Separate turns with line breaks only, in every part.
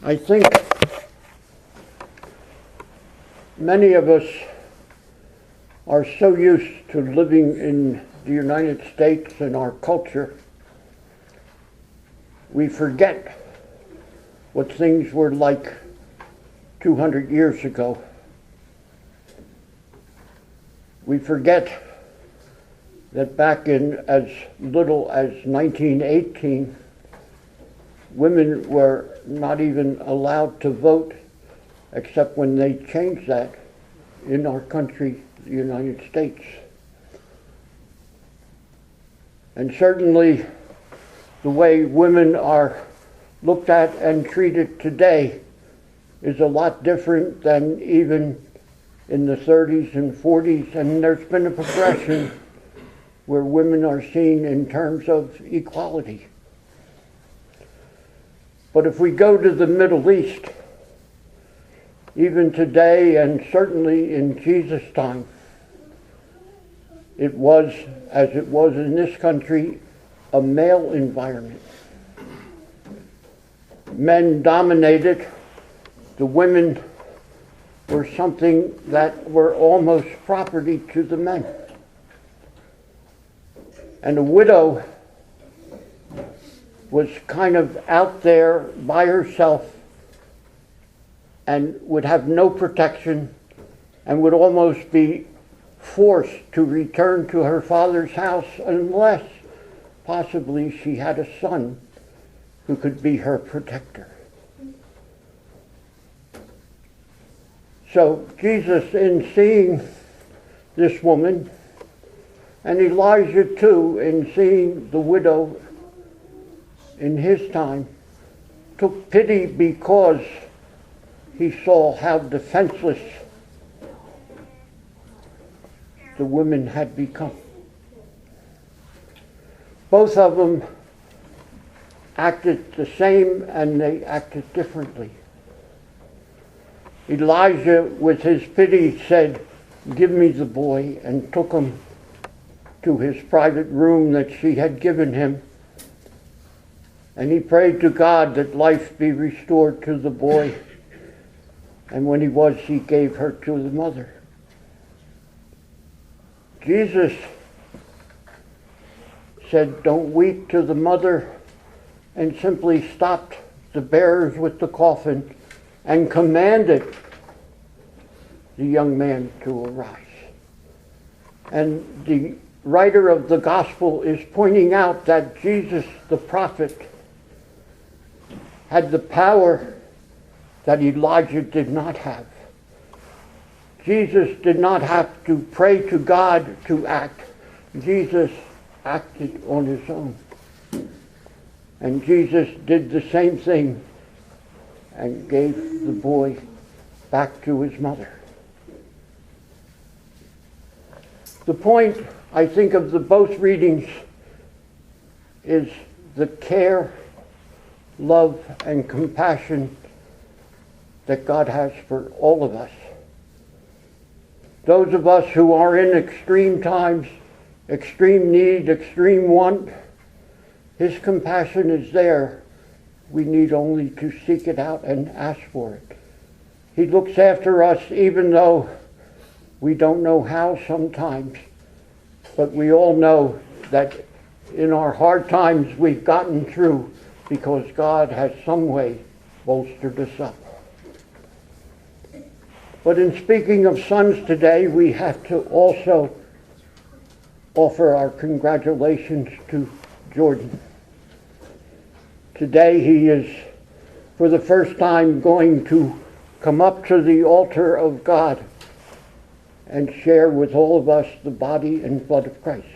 I think many of us are so used to living in the United States and our culture, we forget what things were like 200 years ago. We forget that back in as little as 1918, women were not even allowed to vote except when they changed that in our country, the United States. And certainly the way women are looked at and treated today is a lot different than even in the 30s and 40s, and there's been a progression where women are seen in terms of equality. But if we go to the Middle East, even today and certainly in Jesus' time, it was, as it was in this country, a male environment. Men dominated. The women were something that were almost property to the men. And a widow was kind of out there by herself and would have no protection and would almost be forced to return to her father's house unless possibly she had a son who could be her protector. So Jesus, in seeing this woman, and Elijah too, in seeing the widow in his time, took pity because he saw how defenseless the women had become. Both of them acted the same, and they acted differently. Elijah, with his pity, said, "Give me the boy," and took him to his private room that she had given him. And he prayed to God that life be restored to the boy. And when he was, he gave her to the mother. Jesus said, "Don't weep," to the mother, and simply stopped the bearers with the coffin and commanded the young man to arise. And the writer of the gospel is pointing out that Jesus, the prophet, had the power that Elijah did not have. Jesus did not have to pray to God to act. Jesus acted on his own. And Jesus did the same thing and gave the boy back to his mother. The point, I think, of the both readings is the care, love, and compassion that God has for all of us. Those of us who are in extreme times, extreme need, extreme want, his compassion is there. We need only to seek it out and ask for it. He looks after us even though we don't know how sometimes, but we all know that in our hard times we've gotten through because God has some way bolstered us up. But in speaking of sons today, we have to also offer our congratulations to Jordan. Today he is, for the first time, going to come up to the altar of God and share with all of us the body and blood of Christ.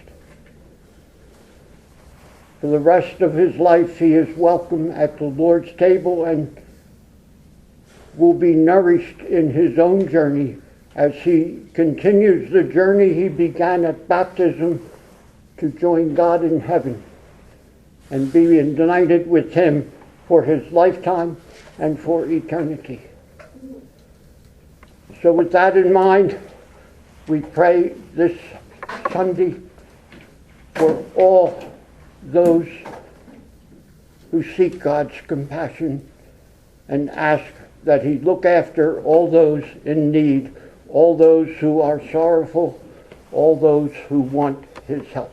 For the rest of his life, he is welcome at the Lord's table and will be nourished in his own journey as he continues the journey he began at baptism to join God in heaven and be united with him for his lifetime and for eternity. So with that in mind, we pray this Sunday for all those who seek God's compassion and ask that he look after all those in need, all those who are sorrowful, all those who want his help.